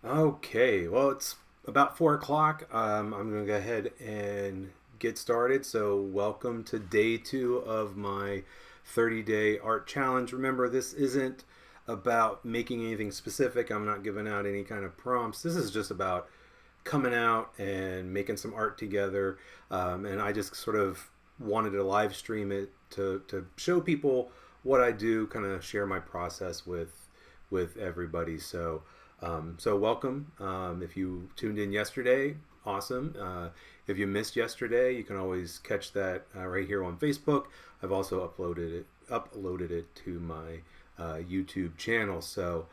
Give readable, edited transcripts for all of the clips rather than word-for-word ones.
Okay, well, it's about 4 o'clock. I'm going to go ahead and get started. So, welcome to day two of my 30-day art challenge. Remember, this isn't about making anything specific. I'm not giving out any kind of prompts. This is just about coming out and making some art together. And I just sort of wanted to live stream it to show people what I do, kind of share my process with everybody. So welcome. If you tuned in yesterday, awesome. If you missed yesterday, you can always catch that right here on Facebook. I've also uploaded it to my YouTube channel. So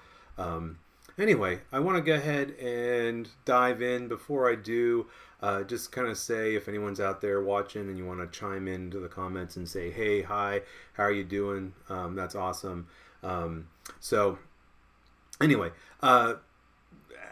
anyway, I want to go ahead and dive in. Before I do, just kind of say if anyone's out there watching and you want to chime into the comments and say, hey, hi, how are you doing? That's awesome. So anyway,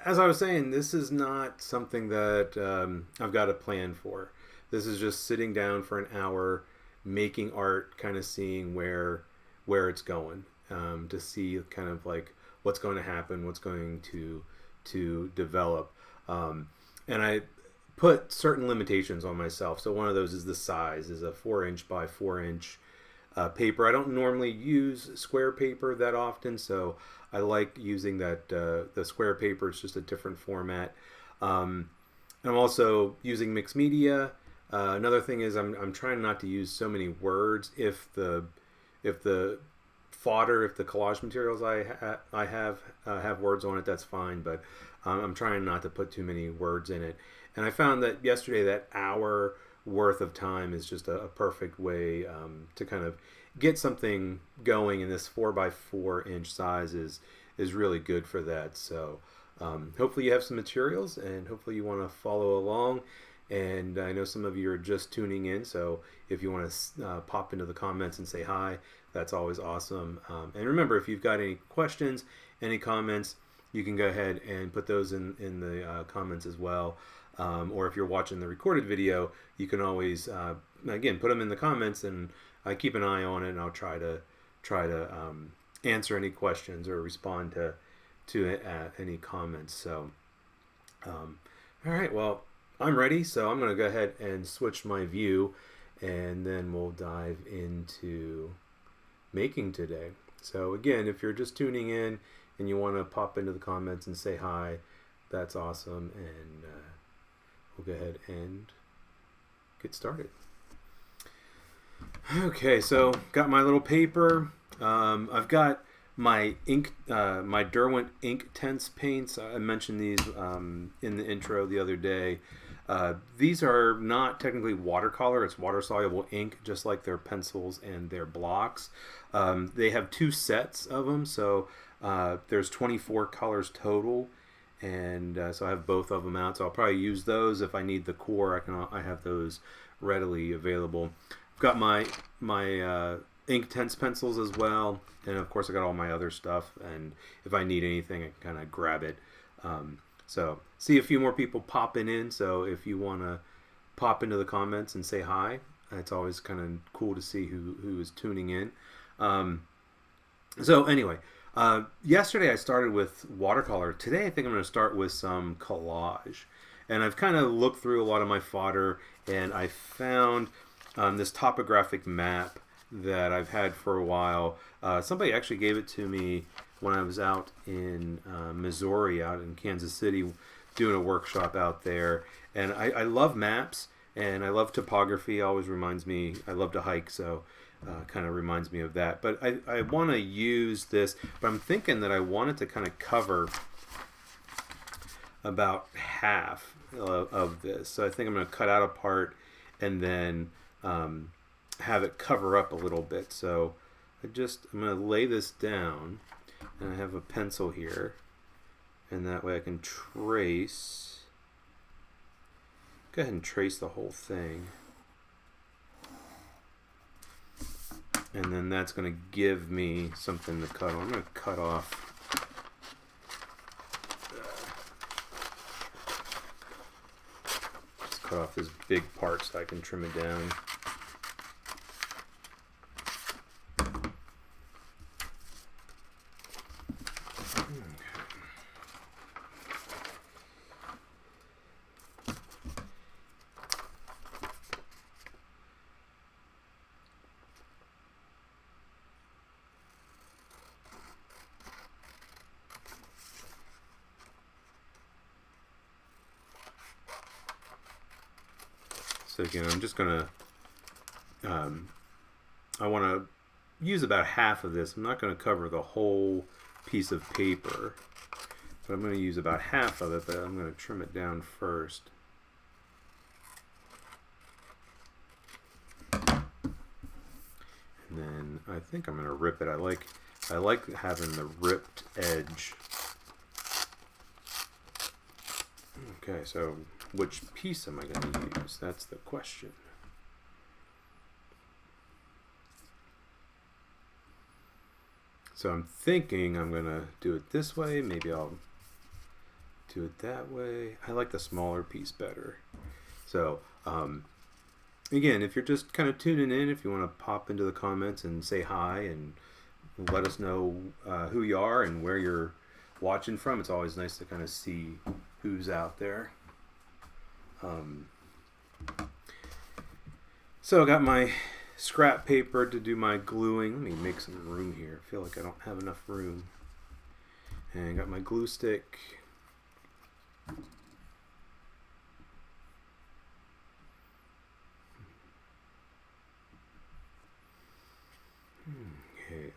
as I was saying, this is not something that I've got a plan for. This is just sitting down for an hour, making art, kind of seeing where it's going, to see kind of like what's going to happen, what's going to develop, and I put certain limitations on myself. So one of those is the size. Is a 4 inch by 4 inch paper. I don't normally use square paper that often, so I like using that the square paper. It's just a different format. I'm also using mixed media. Another thing is I'm trying not to use so many words. If the fodder, if the collage materials I have words on it, that's fine. But I'm trying not to put too many words in it. And I found that yesterday that hour worth of time is just a perfect way to kind of get something going, and this 4 by 4 inch size is really good for that. So hopefully you have some materials, and hopefully you want to follow along. And I know some of you are just tuning in, so if you want to pop into the comments and say hi, that's always awesome. And remember, if you've got any questions, any comments, you can go ahead and put those in the comments as well. Or if you're watching the recorded video, you can always again put them in the comments, and I keep an eye on it, and I'll try to answer any questions or respond to any comments. So all right, well, I'm ready, so I'm going to go ahead and switch my view, and then we'll dive into making today. So again, if you're just tuning in and you want to pop into the comments and say hi, that's awesome, and we'll go ahead and get started. Okay, so got my little paper. I've got my ink, my Derwent ink tense paints. I mentioned these in the intro the other day. These are not technically watercolor. It's water-soluble ink, just like their pencils and their blocks. They have two sets of them, so there's 24 colors total. And so I have both of them out. So I'll probably use those if I need the core. I have those readily available. I've got my ink tense pencils as well, and of course I got all my other stuff. And if I need anything, I can kind of grab it. So see a few more people popping in. So if you want to pop into the comments and say hi, it's always kind of cool to see who is tuning in. So anyway. Yesterday I started with watercolor. Today I think I'm going to start with some collage. And I've kind of looked through a lot of my fodder, and I found this topographic map that I've had for a while. Somebody actually gave it to me when I was out in Missouri, out in Kansas City, doing a workshop out there. And I love maps, and I love topography. It always reminds me, I love to hike, so kind of reminds me of that. But I want to use this, but I'm thinking that I want it to kind of cover about half of this. So I think I'm going to cut out a part and then have it cover up a little bit. So I'm going to lay this down, and I have a pencil here, and that way I can trace. Go ahead and trace the whole thing. And then that's going to give me something to cut on. I'm going to cut off just cut off this big part so I can trim it down. So again, I'm just gonna, I want to use about half of this. I'm not going to cover the whole piece of paper, but I'm going to use about half of it, but I'm going to trim it down first. And then I think I'm going to rip it. I like having the ripped edge. Okay, so which piece am I going to use? That's the question. So I'm thinking I'm going to do it this way. Maybe I'll do it that way. I like the smaller piece better. So again, if you're just kind of tuning in, if you want to pop into the comments and say hi and let us know who you are and where you're watching from, it's always nice to kind of see who's out there. So I got my scrap paper to do my gluing. Let me make some room here. I feel like I don't have enough room. And I got my glue stick. Okay,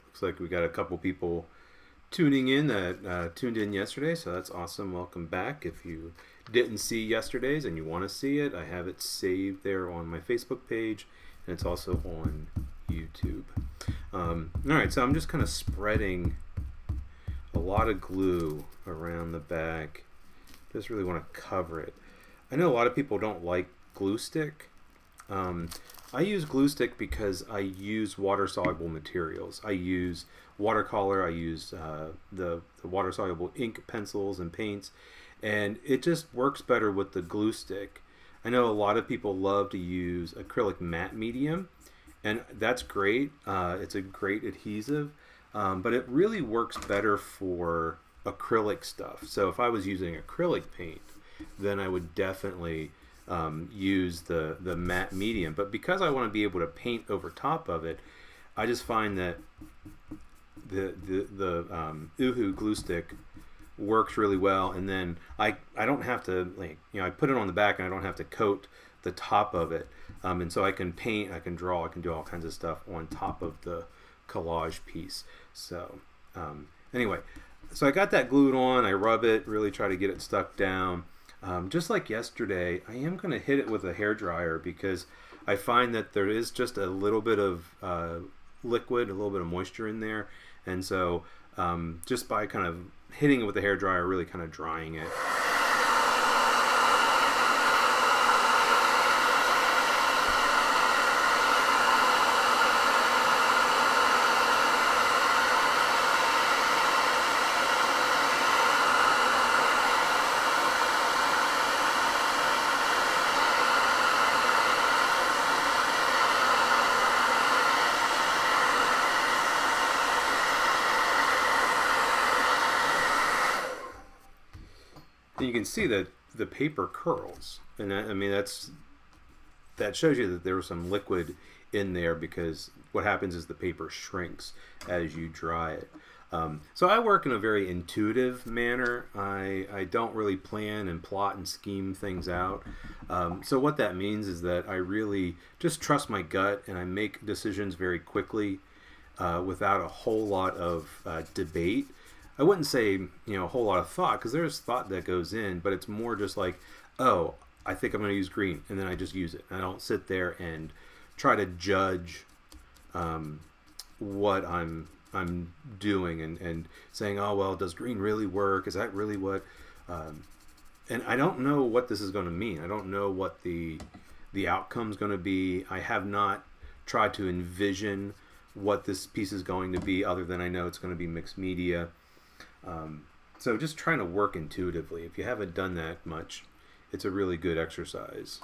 looks like we got a couple people tuning in that tuned in yesterday, so that's awesome. Welcome back. If you didn't see yesterday's and you want to see it, I have it saved there on my Facebook page, and it's also on YouTube. Alright, so I'm just kind of spreading a lot of glue around the back. Just really want to cover it. I know a lot of people don't like glue stick. I use glue stick because I use water-soluble materials. I use watercolor, I use the water-soluble ink pencils and paints, and it just works better with the glue stick. I know a lot of people love to use acrylic matte medium, and that's great. It's a great adhesive, but it really works better for acrylic stuff. So if I was using acrylic paint, then I would definitely use the matte medium. But because I want to be able to paint over top of it, I just find that the Uhu glue stick works really well, and then I don't have to, like, I put it on the back and I don't have to coat the top of it, and so I can paint, I can draw, I can do all kinds of stuff on top of the collage piece. So anyway, so I got that glued on. I rub it, really try to get it stuck down. Just like yesterday, I am going to hit it with a hairdryer because I find that there is just a little bit of liquid, a little bit of moisture in there, and so just by kind of hitting it with the hairdryer, really kind of drying it. You can see that the paper curls, and I mean that shows you that there was some liquid in there, because what happens is the paper shrinks as you dry it. So I work in a very intuitive manner. I don't really plan and plot and scheme things out. So what that means is that I really just trust my gut, and I make decisions very quickly without a whole lot of debate. I wouldn't say, a whole lot of thought, because there's thought that goes in, but it's more just like, oh, I think I'm going to use green, and then I just use it. I don't sit there and try to judge what I'm doing and saying, oh, well, does green really work? Is that really what? And I don't know what this is going to mean. I don't know what the outcome's going to be. I have not tried to envision what this piece is going to be, other than I know it's going to be mixed media. So just trying to work intuitively. If you haven't done that much, it's a really good exercise.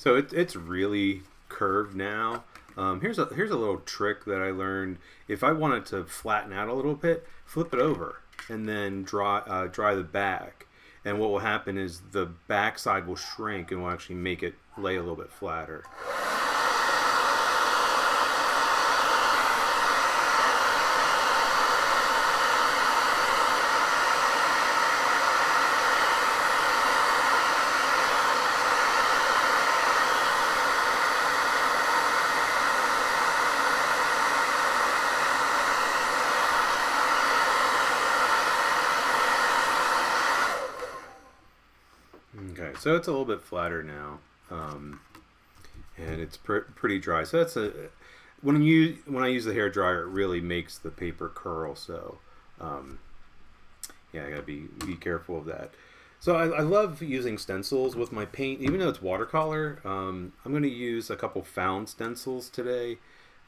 So it's really curved now. Here's a little trick that I learned. If I want it to flatten out a little bit, flip it over and then dry the back. And what will happen is the back side will shrink and will actually make it lay a little bit flatter. Okay, so it's a little bit flatter now, and it's pretty dry. So that's a when I use the hair dryer, it really makes the paper curl. So um, yeah, I gotta be careful of that. So I love using stencils with my paint, even though it's watercolor. I'm going to use a couple found stencils today.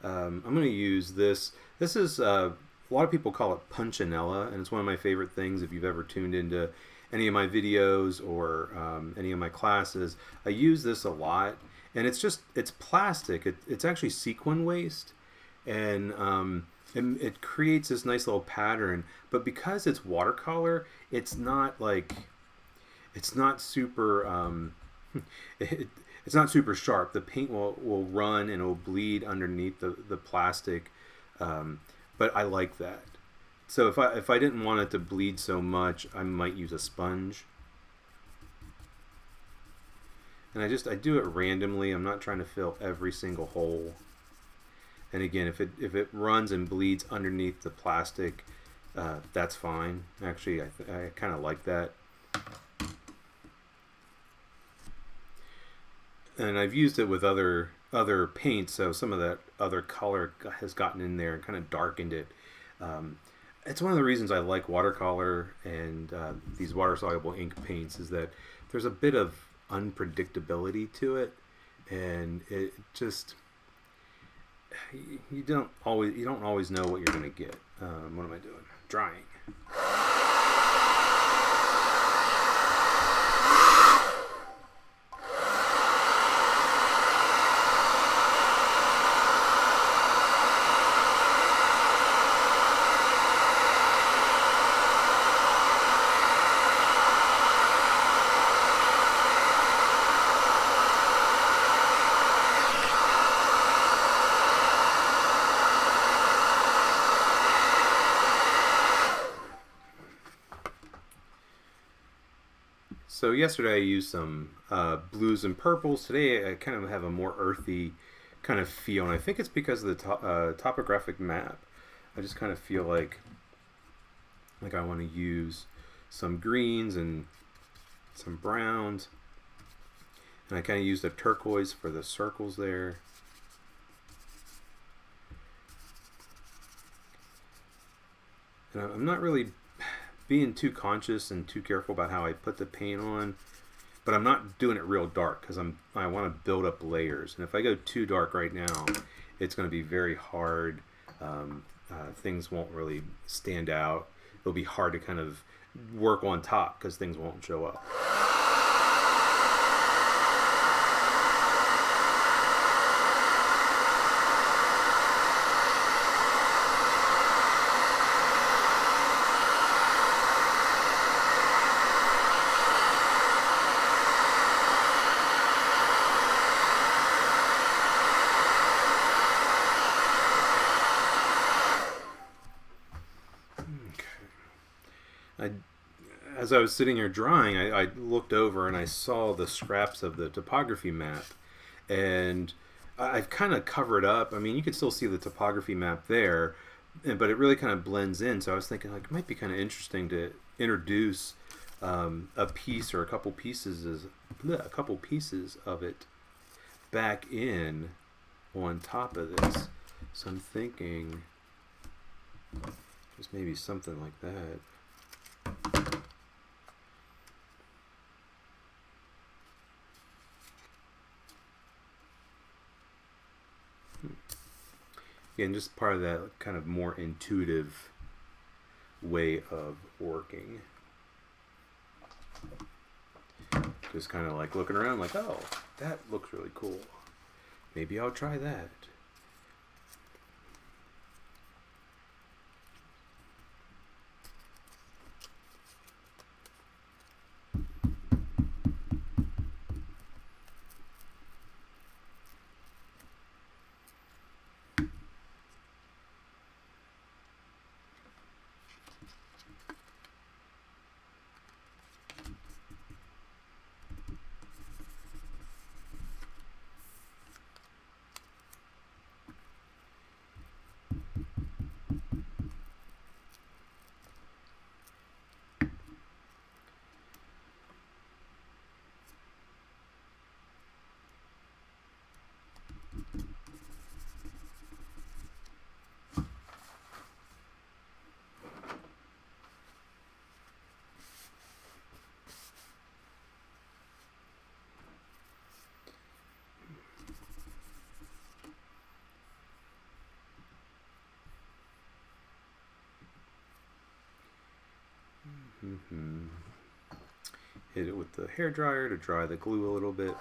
I'm going to use this. This is a lot of people call it punchinella, and it's one of my favorite things. If you've ever tuned into any of my videos or any of my classes, I use this a lot, and it's plastic. It's actually sequin waste, and it creates this nice little pattern. But because it's watercolor, it's not super it, it's not super sharp. The paint will run and it will bleed underneath the plastic, but I like that. So if I didn't want it to bleed so much, I might use a sponge. And I do it randomly. I'm not trying to fill every single hole. And again, if it runs and bleeds underneath the plastic, that's fine. Actually, I kind of like that. And I've used it with other paints, so some of that other color has gotten in there and kind of darkened it. It's one of the reasons I like watercolor and these water-soluble ink paints, is that there's a bit of unpredictability to it, and it just you don't always know what you're going to get. What am I doing? Drying. So yesterday I used some blues and purples. Today I kind of have a more earthy kind of feel, and I think it's because of the topographic map. I just kind of feel like I want to use some greens and some browns, and I kind of used a turquoise for the circles there. And I'm not really being too conscious and too careful about how I put the paint on, but I'm not doing it real dark because I want to build up layers. And if I go too dark right now, it's going to be very hard. Things won't really stand out. It'll be hard to kind of work on top because things won't show up. As I was sitting here drawing, I looked over and I saw the scraps of the topography map, and I've kind of covered up. I mean, you can still see the topography map there, but it really kind of blends in. So I was thinking, like, it might be kind of interesting to introduce a piece or a couple pieces of it back in on top of this. So I'm thinking just maybe something like that. Again, just part of that kind of more intuitive way of working. Just kind of like looking around like, oh, That looks really cool. Maybe I'll try that. Mm-hmm. Hit it with the hair dryer to dry the glue a little bit.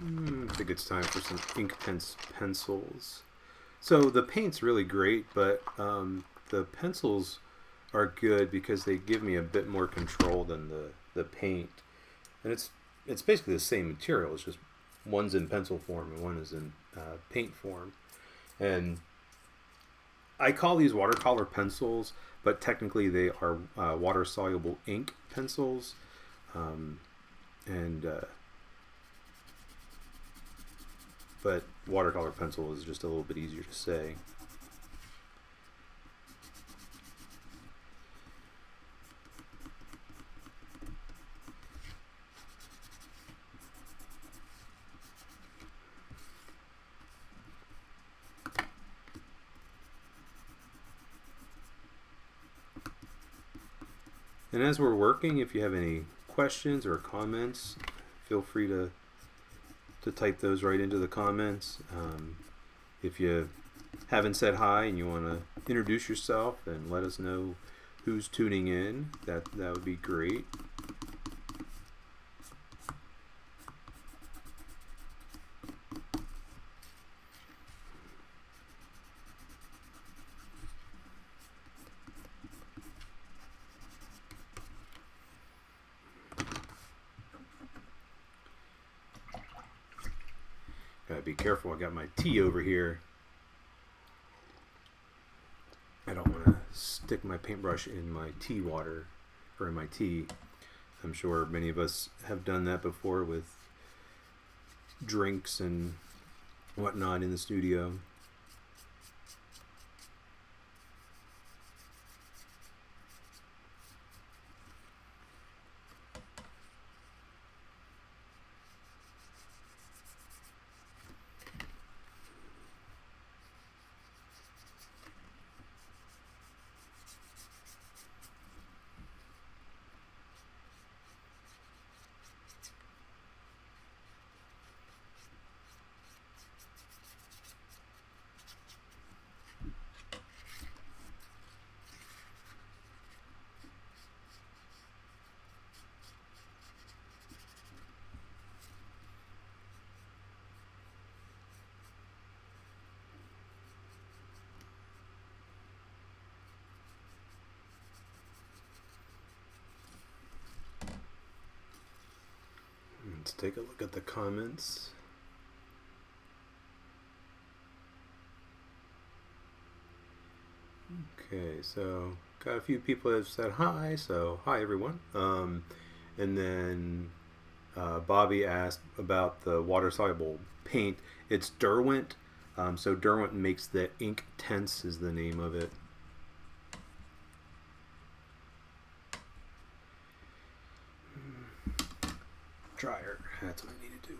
I think it's time for some ink pencils. So the paint's really great, but the pencils are good because they give me a bit more control than the paint. And it's basically the same material. It's just one's in pencil form and one is in paint form. And I call these watercolor pencils, but technically they are water-soluble ink pencils. And but watercolor pencil is just a little bit easier to say. And as we're working, if you have any questions or comments, feel free to type those right into the comments. If you haven't said hi and you want to introduce yourself and let us know who's tuning in, that would be great. Gotta be careful, I got my tea over here. I don't want to stick my paintbrush in my tea water, or in my tea. I'm sure many of us have done that before with drinks and whatnot in the studio. Let's take a look at the comments. Okay, so got a few people that have said hi, so hi everyone. And then Bobby asked about the water-soluble paint. It's Derwent. So Derwent makes the ink tense is the name of it. Dryer. That's what I need to do.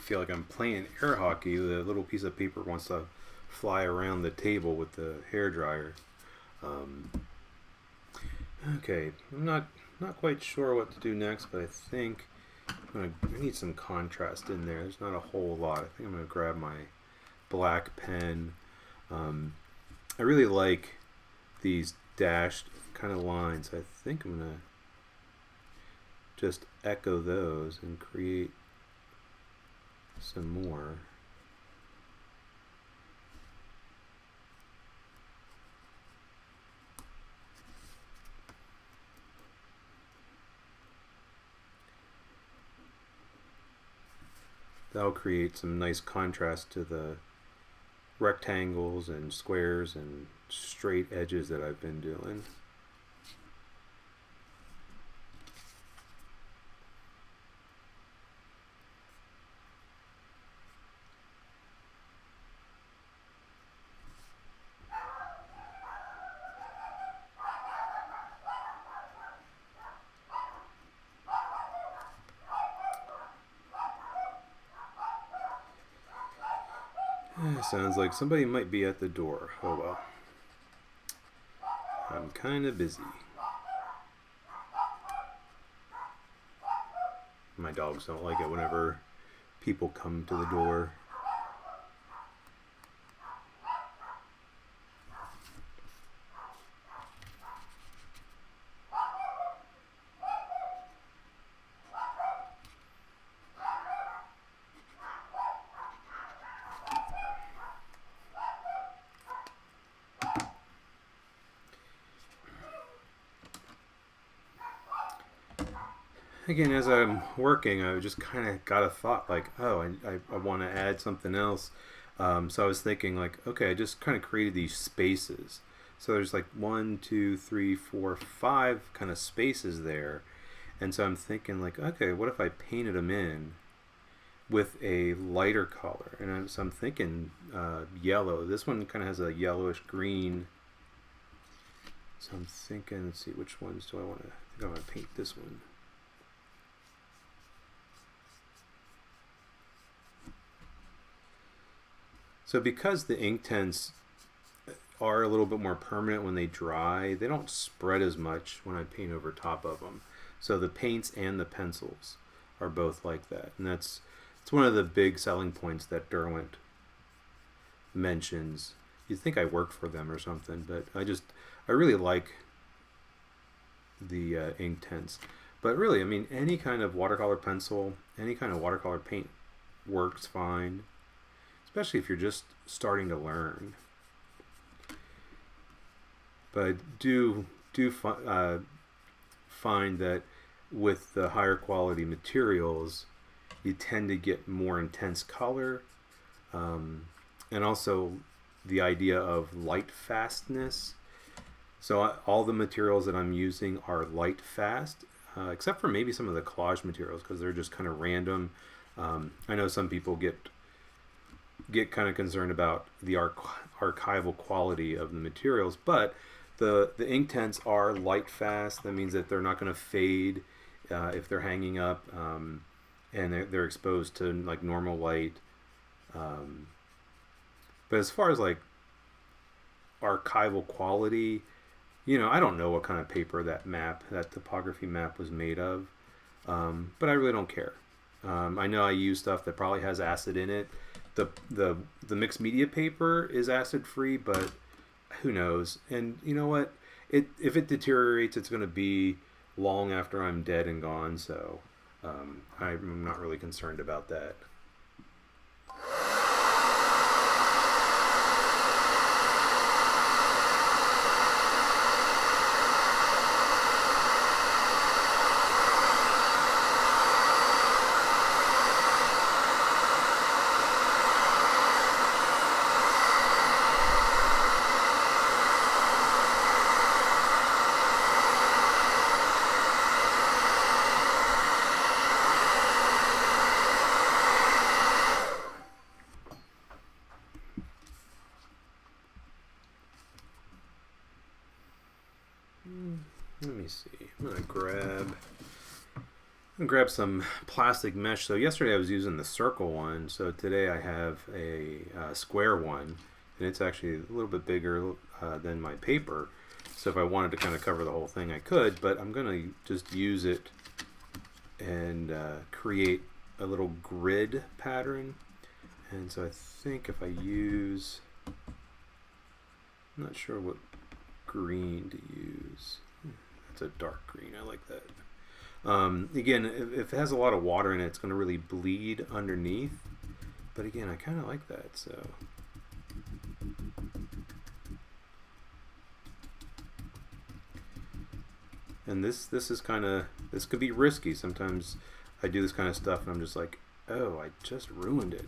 Feel like I'm playing air hockey. The little piece of paper wants to fly around the table with the hair dryer. Okay, I'm not quite sure what to do next, but I think I need some contrast in there. There's not a whole lot. I think I'm gonna grab my black pen. I really like these dashed kind of lines. I think I'm gonna just echo those and create some more. That'll create some nice contrast to the rectangles and squares and straight edges that I've been doing. Sounds like somebody might be at the door. Oh well. I'm kind of busy. My dogs don't like it whenever people come to the door. Again, as I'm working, I just kind of got a thought like, oh, I want to add something else. So I was thinking like, okay, I just kind of created these spaces. So there's like 1, 2, 3, 4, 5 kind of spaces there. And so I'm thinking like, okay, what if I painted them in with a lighter color? And so I'm thinking yellow. This one kind of has a yellowish green. So I'm thinking, let's see, which ones do I want to, I think I want to paint this one. So because the ink tints are a little bit more permanent when they dry, they don't spread as much when I paint over top of them. So the paints and the pencils are both like that. And it's one of the big selling points that Derwent mentions. You'd think I work for them or something, but I really like the ink tints. But really, I mean, any kind of watercolor pencil, any kind of watercolor paint works fine. Especially if you're just starting to learn. But I do find that with the higher quality materials, you tend to get more intense color, and also the idea of light fastness. So all the materials that I'm using are light fast, except for maybe some of the collage materials because they're just kind of random. I know some people get kind of concerned about the archival quality of the materials, but the ink tints are light fast. That means that they're not going to fade if they're hanging up, and they're exposed to like normal light. But as far as like archival quality. You know, I don't know what kind of paper that topography map was made of, but I really don't care. I know I use stuff that probably has acid in it. The mixed media paper is acid free, but who knows? And you know what? If it deteriorates, it's going to be long after I'm dead and gone. So I'm not really concerned about that. Let me see. I'm gonna grab some plastic mesh. So yesterday I was using the circle one. So today I have a square one, and it's actually a little bit bigger than my paper. So if I wanted to kind of cover the whole thing, I could. But I'm gonna just use it and create a little grid pattern. And so I think if I use, I'm not sure what green to use. It's a dark green. I like that. Again, if it has a lot of water in it, it's going to really bleed underneath. But again, I kind of like that. So and this is kind of, this could be risky. Sometimes I do this kind of stuff and I'm just like, oh, I just ruined it.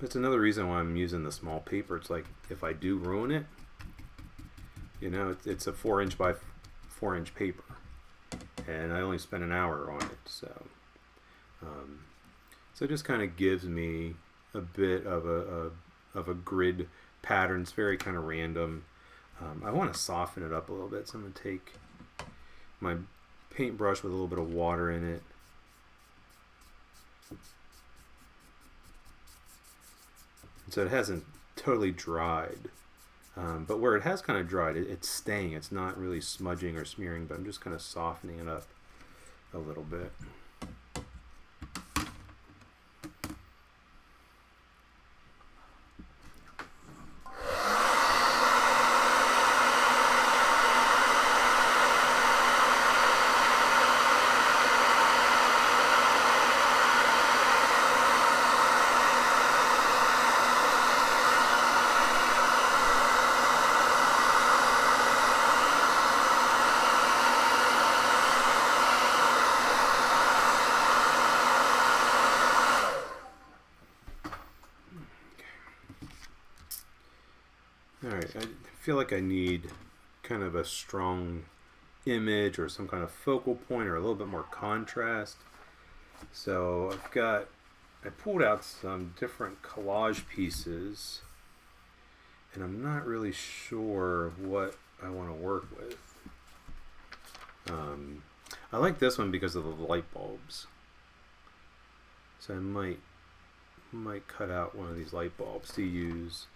That's another reason why I'm using the small paper. It's like, if I do ruin it, you know, it's a 4" by 4" paper, and I only spent an hour on it. So it just kind of gives me a bit of a grid pattern. It's very kind of random. I want to soften it up a little bit, so I'm going to take my paintbrush with a little bit of water in it. So it hasn't totally dried, but where it has kind of dried, it's staying. It's not really smudging or smearing, but I'm just kind of softening it up a little bit. Alright, I feel like I need kind of a strong image or some kind of focal point or a little bit more contrast. So I pulled out some different collage pieces, and I'm not really sure what I want to work with. I like this one because of the light bulbs. So I might cut out one of these light bulbs to use.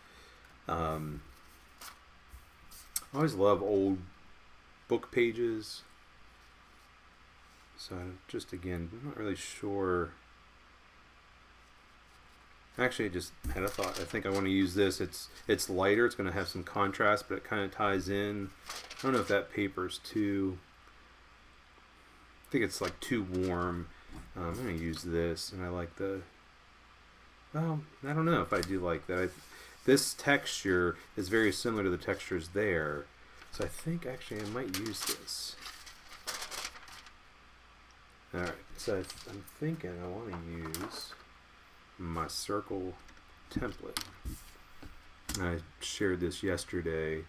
I always love old book pages. So just again, I'm not really sure. Actually, I just had a thought. I think I want to use this. It's lighter. It's going to have some contrast, but it kind of ties in. I don't know if that paper's too. I think it's like too warm. I'm going to use this, and I like the. Well, I don't know if I do like that. This texture is very similar to the textures there, so I think actually I might use this. Alright, so I'm thinking I want to use my circle template. I shared this yesterday.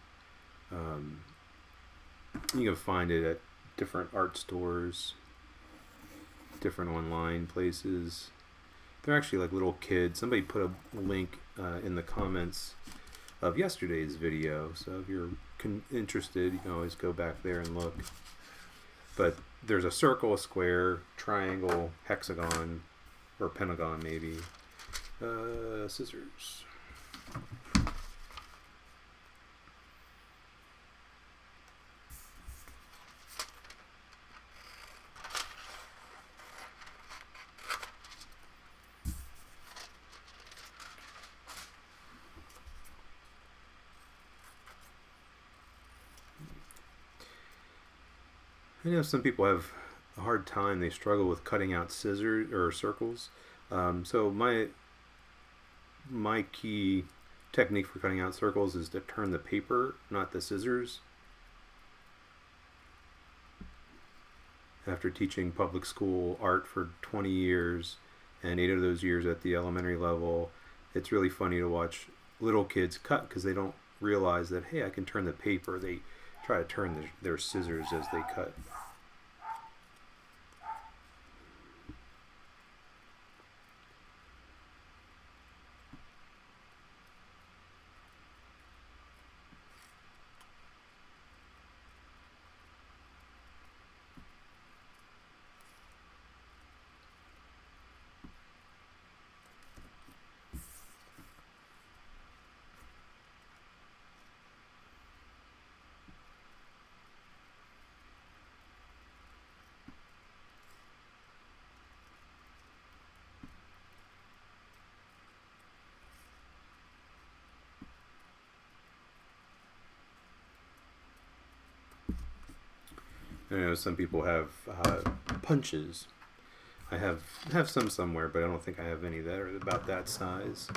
You can find it at different art stores, different online places. They're actually like little kids. Somebody put a link in the comments of yesterday's video, so if you're interested, you can always go back there and look. But there's a circle, a square, triangle, hexagon, or pentagon maybe. Scissors. I know some people have a hard time. They struggle with cutting out scissors or circles. So my key technique for cutting out circles is to turn the paper, not the scissors. After teaching public school art for 20 years, and 8 of those years at the elementary level, it's really funny to watch little kids cut because they don't realize that, hey, I can turn the paper. They try to turn their scissors as they cut. I know some people have punches. I have some somewhere, but I don't think I have any that are about that size.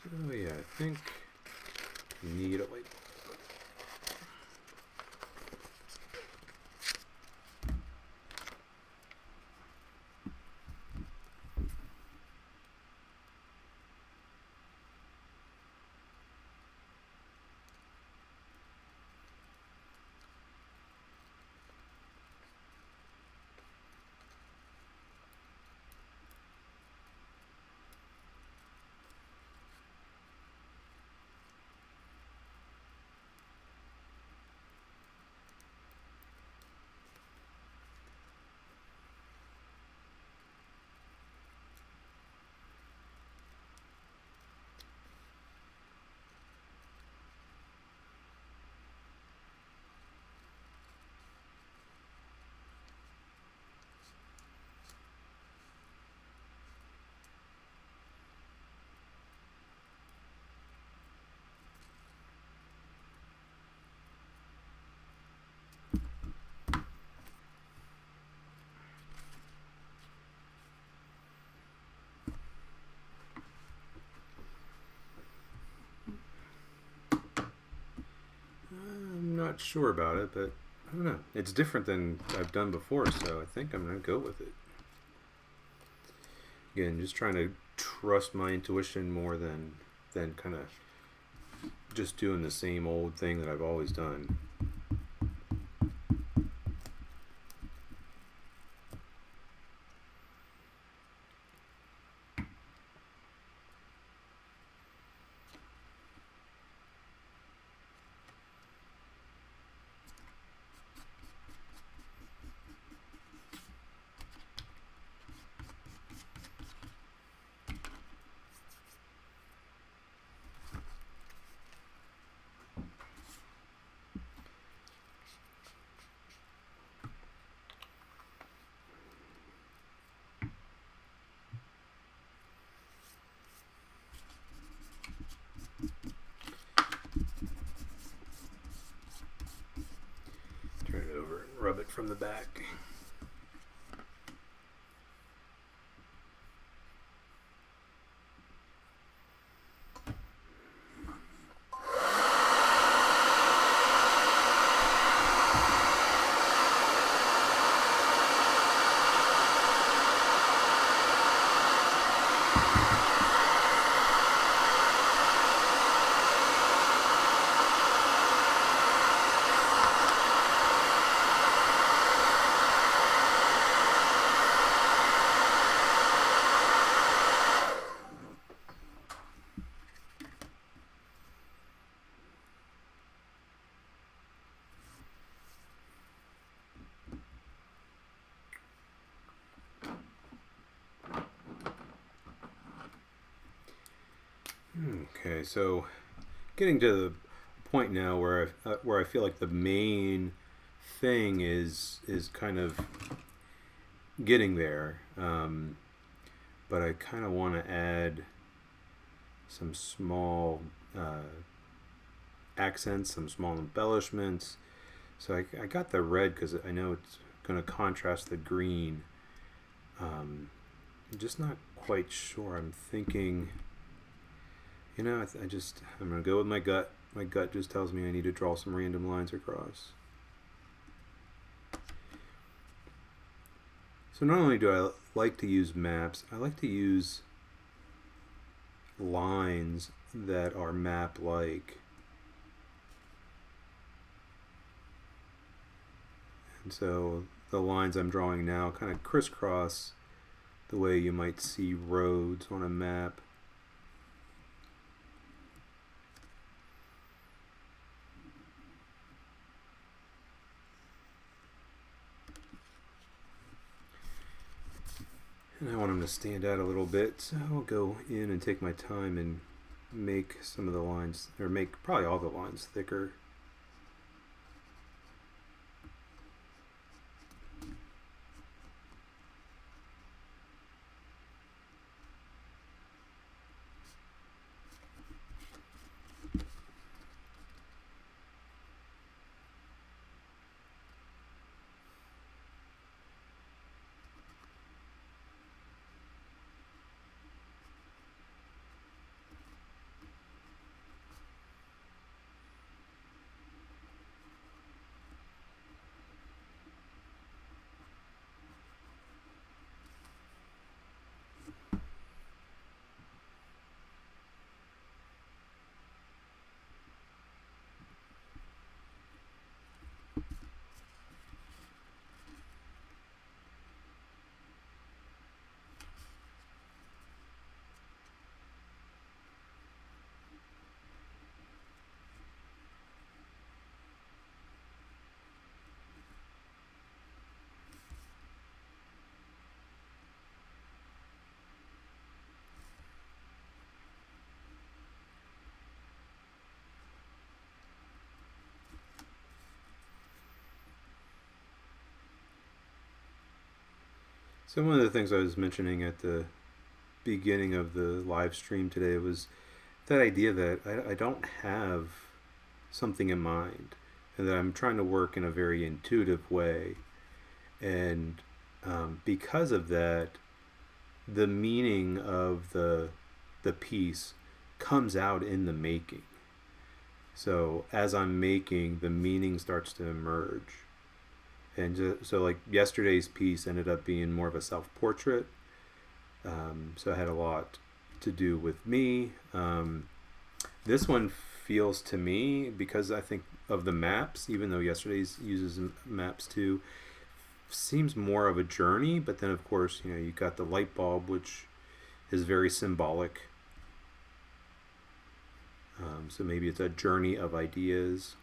So yeah, I think you need a light. I'm not sure about it, but I don't know. It's different than I've done before, so I think I'm gonna go with it. Again, just trying to trust my intuition more than kind of just doing the same old thing that I've always done. from the back. Okay, so getting to the point now where I feel like the main thing is kind of getting there, but I kind of want to add some small accents, some small embellishments. So I got the red because I know it's going to contrast the green. I'm just not quite sure. I'm thinking, I'm going to go with my gut. My gut just tells me I need to draw some random lines across. So not only do I like to use maps, I like to use lines that are map-like. And so the lines I'm drawing now kind of crisscross the way you might see roads on a map. And I want them to stand out a little bit, so I'll go in and take my time and make some of the lines, or make probably all the lines thicker. So one of the things I was mentioning at the beginning of the live stream today was that idea that I don't have something in mind and that I'm trying to work in a very intuitive way. And because of that, the meaning of the piece comes out in the making. So as I'm making, the meaning starts to emerge. And so like yesterday's piece ended up being more of a self-portrait. So it had a lot to do with me. This one feels to me, because I think of the maps, even though yesterday's uses maps too, seems more of a journey. But then of course, you got the light bulb, which is very symbolic. So maybe it's a journey of ideas.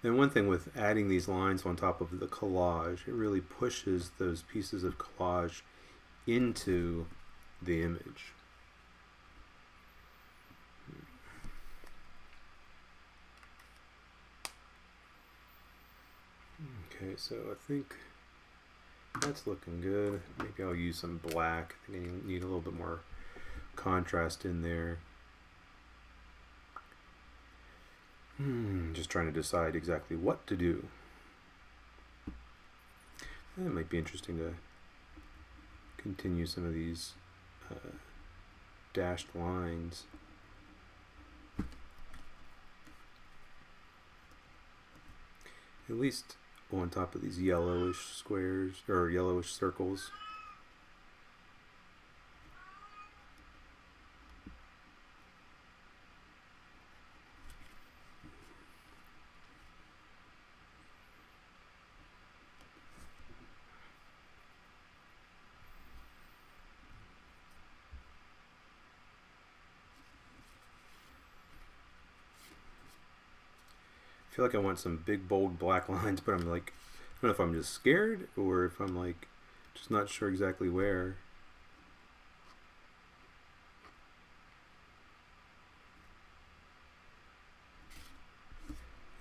And one thing with adding these lines on top of the collage, it really pushes those pieces of collage into the image. Okay, so I think that's looking good. Maybe I'll use some black. I think I need a little bit more contrast in there. Just trying to decide exactly what to do. It might be interesting to continue some of these dashed lines. At least on top of these yellowish squares or yellowish circles. I feel like I want some big bold black lines, but I'm like, I don't know if I'm just scared or if I'm like just not sure exactly where.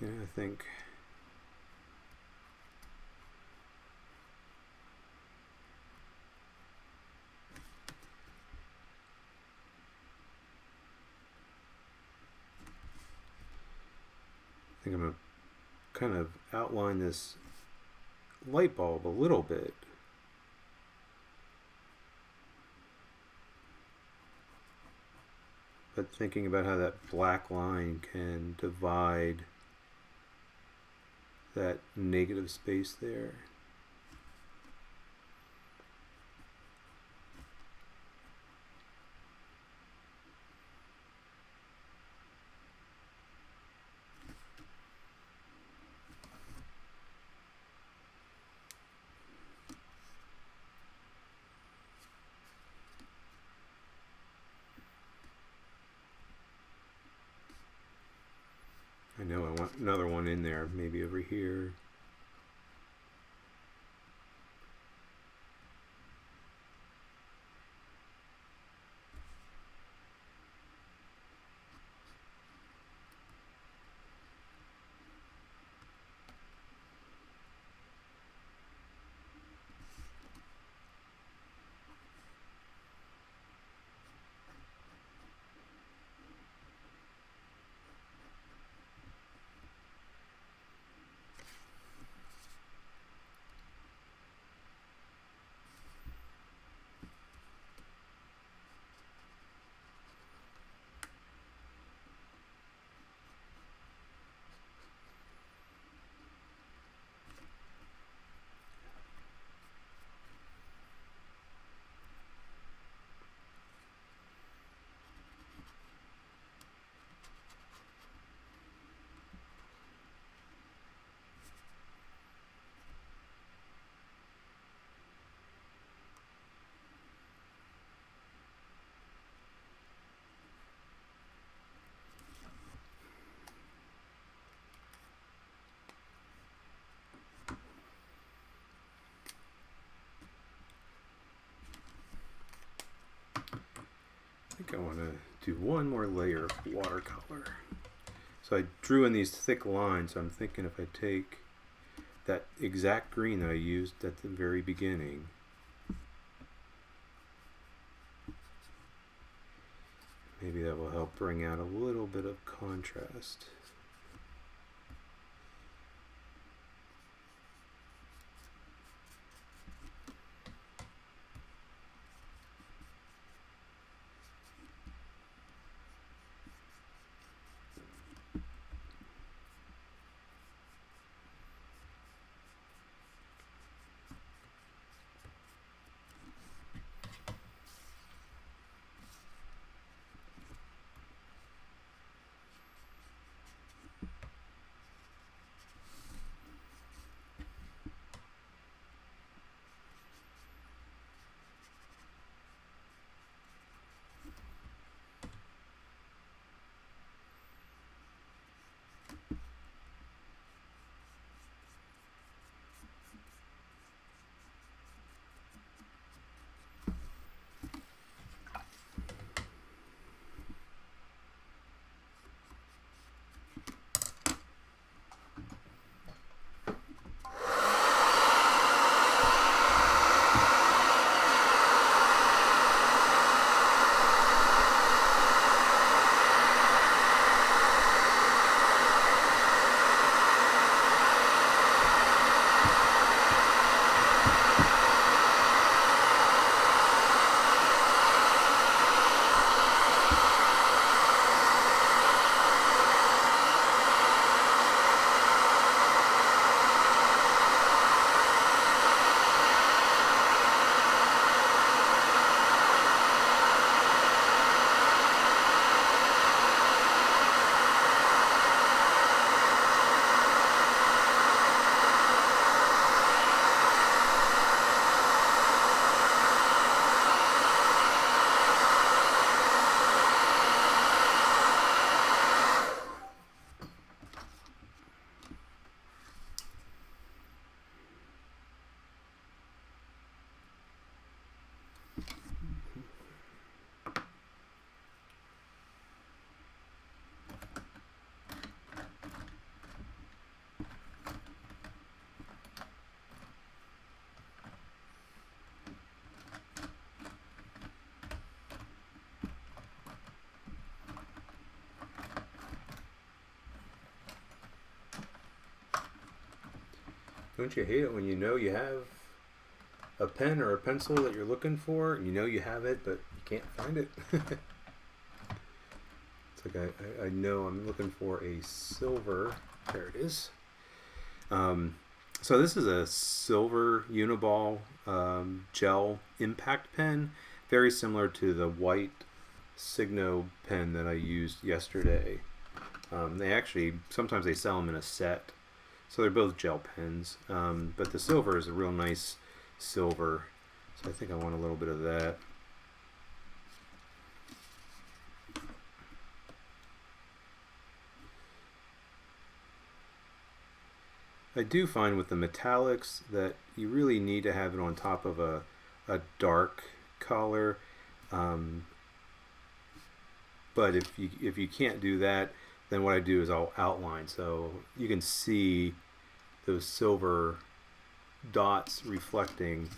Yeah, I think I'm gonna kind of outline this light bulb a little bit. But thinking about how that black line can divide that negative space there. I know I want another one in there, maybe over here. I think I want to do one more layer of watercolor. So I drew in these thick lines, so I'm thinking if I take that exact green that I used at the very beginning, maybe that will help bring out a little bit of contrast. Don't you hate it when you know you have a pen or a pencil that you're looking for, and you know you have it, but you can't find it? It's like I know I'm looking for a silver. There it is. So this is a silver Uniball gel impact pen, very similar to the white Signo pen that I used yesterday. They actually sometimes they sell them in a set, so they're both gel pens. But the silver is a real nice silver, so I think I want a little bit of that. I do find with the metallics that you really need to have it on top of a dark color. Um, but if you can't do that, then what I do is I'll outline so you can see those silver dots reflecting.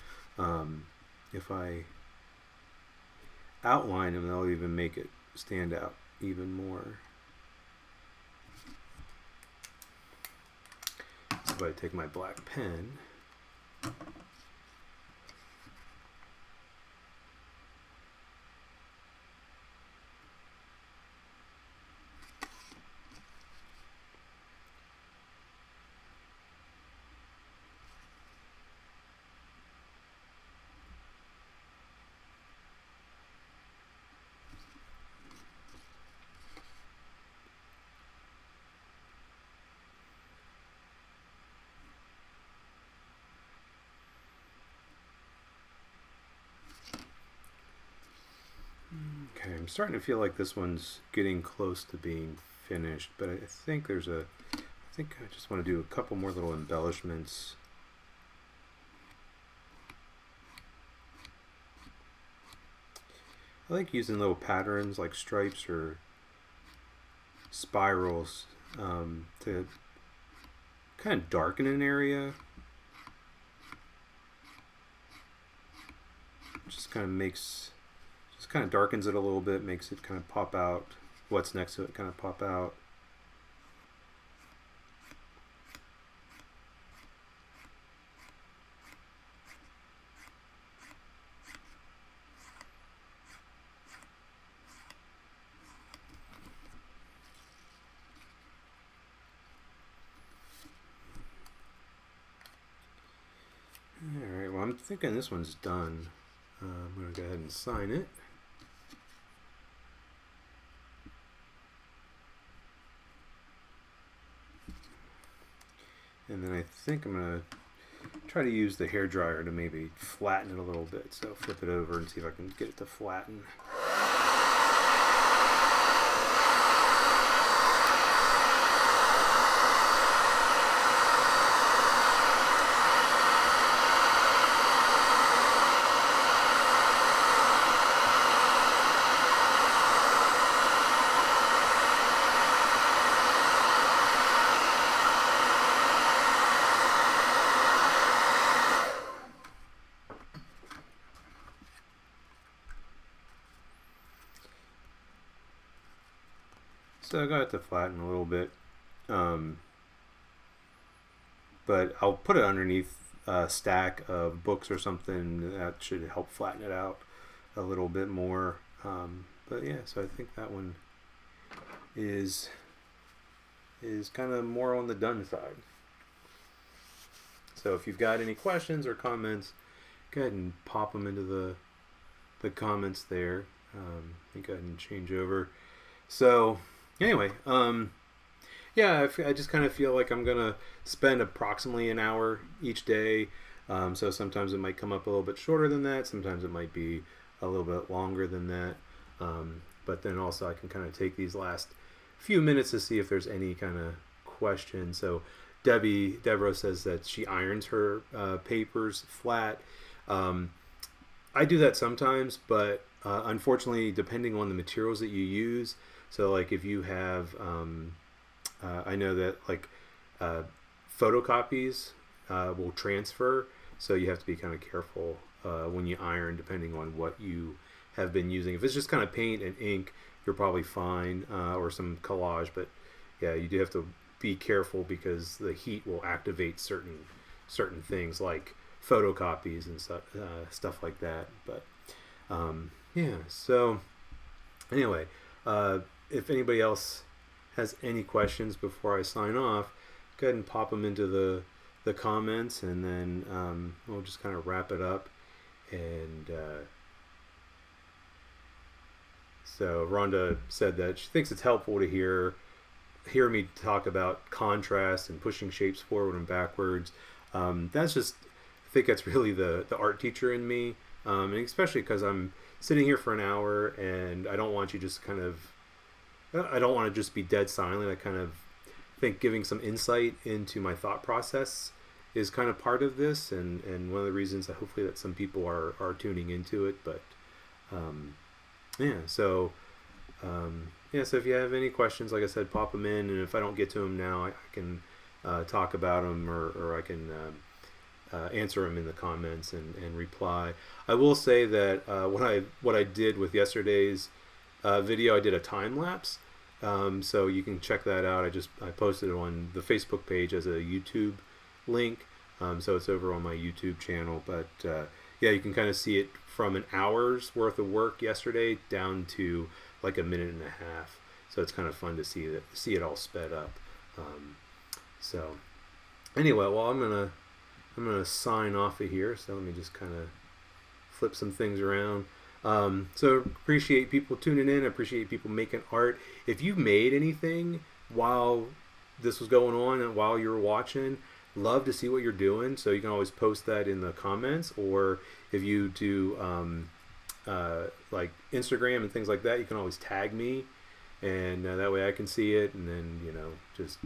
If I outline them, they'll even make it stand out even more. So if I take my black pen, okay, I'm starting to feel like this one's getting close to being finished, but I think I think I just want to do a couple more little embellishments. I like using little patterns like stripes or spirals to kind of darken an area. Just kind of darkens it a little bit, makes it kind of pop out. What's next to it kind of pop out. Alright, well, I'm thinking this one's done. I'm going to go ahead and sign it. And then I think I'm going to try to use the hairdryer to maybe flatten it a little bit. So flip it over and see if I can get it to flatten. So I got it to flatten a little bit, but I'll put it underneath a stack of books or something that should help flatten it out a little bit more. But yeah, so I think that one is kind of more on the done side. So if you've got any questions or comments, go ahead and pop them into the comments there. Go ahead and change over. So anyway, yeah, I just kind of feel like I'm gonna spend approximately an hour each day. So sometimes it might come up a little bit shorter than that. Sometimes it might be a little bit longer than that. But then also I can kind of take these last few minutes to see if there's any kind of question. So Deborah says that she irons her papers flat. I do that sometimes, but unfortunately, depending on the materials that you use, so like if you have, I know that like photocopies will transfer, so you have to be kind of careful when you iron, depending on what you have been using. If it's just kind of paint and ink, you're probably fine, or some collage, but yeah, you do have to be careful because the heat will activate certain certain things like photocopies and stuff like that. But yeah, so anyway, if anybody else has any questions before I sign off, go ahead and pop them into the comments, and then we'll just kind of wrap it up. And so Rhonda said that she thinks it's helpful to hear me talk about contrast and pushing shapes forward and backwards. That's just, I think that's really the art teacher in me, and especially because I'm sitting here for an hour, and I don't want you just kind of, I don't want to just be dead silent. I kind of think giving some insight into my thought process is kind of part of this, and one of the reasons that hopefully that some people are tuning into it. But yeah, so yeah, so if you have any questions, like I said, pop them in, and if I don't get to them now, I can talk about them, or I can answer them in the comments and reply. I will say that what I did with yesterday's video, I did a time lapse, so you can check that out. I posted it on the Facebook page as a YouTube link, so it's over on my YouTube channel. But yeah, you can kind of see it from an hour's worth of work yesterday down to like a minute and a half. So it's kind of fun to see it all sped up. So anyway, well, I'm gonna sign off of here. So let me just kind of flip some things around. So appreciate people tuning in. Appreciate people making art. If you made anything while this was going on and while you were watching, love to see what you're doing. So you can always post that in the comments, or if you do like Instagram and things like that, you can always tag me, and that way I can see it, and then just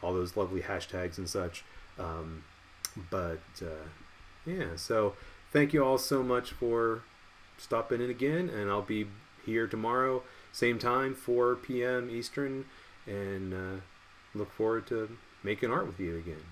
all those lovely hashtags and such. But yeah, so thank you all so much for stopping in again, and I'll be here tomorrow, same time, 4 p.m. Eastern, and look forward to making art with you again.